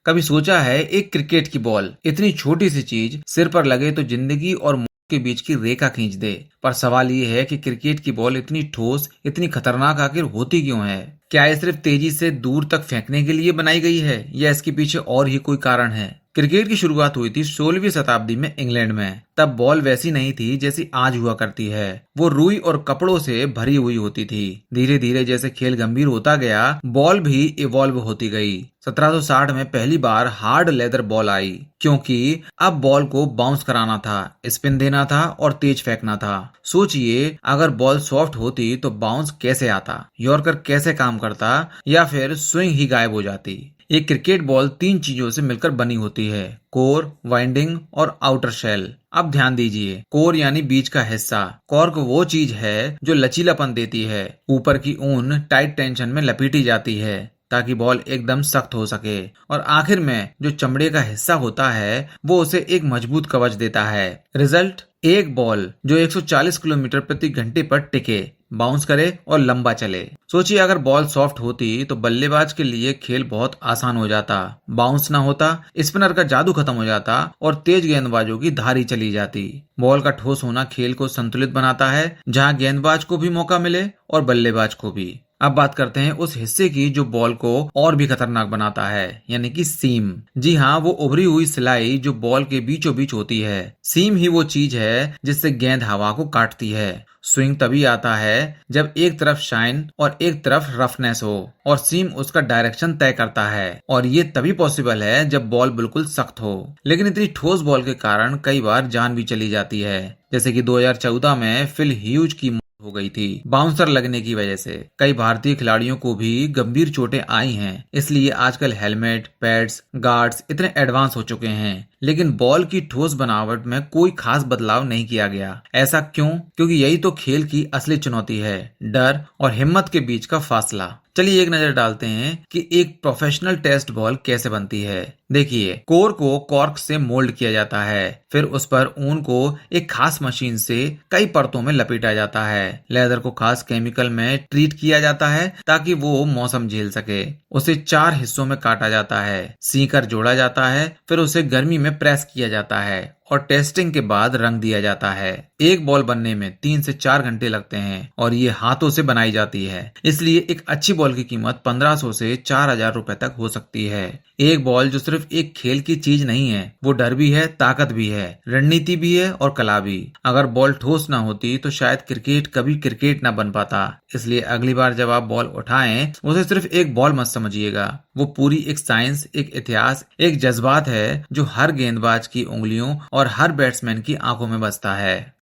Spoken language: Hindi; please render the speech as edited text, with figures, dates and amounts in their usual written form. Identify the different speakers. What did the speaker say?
Speaker 1: कभी सोचा है एक क्रिकेट की बॉल इतनी छोटी सी चीज सिर पर लगे तो जिंदगी और मौत के बीच की रेखा खींच दे। पर सवाल ये है कि क्रिकेट की बॉल इतनी ठोस इतनी खतरनाक आखिर होती क्यों है? क्या ये सिर्फ तेजी से दूर तक फेंकने के लिए बनाई गई है या इसके पीछे और ही कोई कारण है? क्रिकेट की शुरुआत हुई थी 16वीं शताब्दी में इंग्लैंड में। तब बॉल वैसी नहीं थी जैसी आज हुआ करती है। वो रुई और कपड़ों से भरी हुई होती थी। धीरे धीरे जैसे खेल गंभीर होता गया, बॉल भी इवॉल्व होती गई। 1760 में पहली बार हार्ड लेदर बॉल आई, क्योंकि अब बॉल को बाउंस कराना था, स्पिन देना था और तेज फेंकना था। सोचिए, अगर बॉल सॉफ्ट होती तो बाउंस कैसे आता, यॉर्कर कैसे काम करता, या फिर स्विंग ही गायब हो जाती। एक क्रिकेट बॉल 3 चीजों से मिलकर बनी होती है: कोर, वाइंडिंग और आउटर शेल। अब ध्यान दीजिए, कोर यानी बीच का हिस्सा। कॉर्क वो चीज है जो लचीलापन देती है। ऊपर की ऊन टाइट टेंशन में लपेटी जाती है ताकि बॉल एकदम सख्त हो सके, और आखिर में जो चमड़े का हिस्सा होता है वो उसे एक मजबूत कवच देता है। रिजल्ट, एक बॉल जो 140 किलोमीटर प्रति घंटे पर टिके, बाउंस करे और लंबा चले। सोचिए, अगर बॉल सॉफ्ट होती तो बल्लेबाज के लिए खेल बहुत आसान हो जाता। बाउंस ना होता, स्पिनर का जादू खत्म हो जाता और तेज गेंदबाजों की धारी चली जाती। बॉल का ठोस होना खेल को संतुलित बनाता है, जहां गेंदबाज को भी मौका मिले और बल्लेबाज को भी। अब बात करते हैं उस हिस्से की जो बॉल को और भी खतरनाक बनाता है, यानी कि सीम। जी हाँ, वो उभरी हुई सिलाई जो बॉल के बीचों बीच होती है। सीम ही वो चीज है जिससे गेंद हवा को काटती है। स्विंग तभी आता है जब एक तरफ शाइन और एक तरफ रफनेस हो, और सीम उसका डायरेक्शन तय करता है। और ये तभी पॉसिबल है जब बॉल बिल्कुल सख्त हो। लेकिन इतनी ठोस बॉल के कारण कई बार जान भी चली जाती है, जैसे कि 2014 में फिल ह्यूज की हो गई थी बाउंसर लगने की वजह से। कई भारतीय खिलाड़ियों को भी गंभीर चोटें आई हैं। इसलिए आजकल हेलमेट, पैड्स, गार्ड्स इतने एडवांस हो चुके हैं, लेकिन बॉल की ठोस बनावट में कोई खास बदलाव नहीं किया गया। ऐसा क्यों? क्योंकि यही तो खेल की असली चुनौती है, डर और हिम्मत के बीच का फासला। चलिए एक नजर डालते हैं कि एक प्रोफेशनल टेस्ट बॉल कैसे बनती है। देखिए, कोर को कॉर्क से मोल्ड किया जाता है, फिर उस पर ऊन को एक खास मशीन से कई परतों में लपेटा जाता है। लेदर को खास केमिकल में ट्रीट किया जाता है ताकि वो मौसम झेल सके। उसे 4 हिस्सों में काटा जाता है, सीकर जोड़ा जाता है, फिर उसे गर्मी में प्रेस किया जाता है और टेस्टिंग के बाद रंग दिया जाता है। एक बॉल बनने में 3 से 4 घंटे लगते हैं और ये हाथों से बनाई जाती है। इसलिए एक अच्छी बॉल की कीमत 1500 से 4000 रुपए तक हो सकती है। एक बॉल जो सिर्फ एक खेल की चीज नहीं है, वो डर भी है, ताकत भी है, रणनीति भी है और कला भी। अगर बॉल ठोस ना होती तो शायद क्रिकेट कभी क्रिकेट ना बन पाता। इसलिए अगली बार जब आप बॉल उठाएं, उसे सिर्फ एक बॉल मत समझिएगा। वो पूरी एक साइंस, एक इतिहास, एक जज्बात है जो हर गेंदबाज की उंगलियों और हर बैट्समैन की आंखों में बसता है।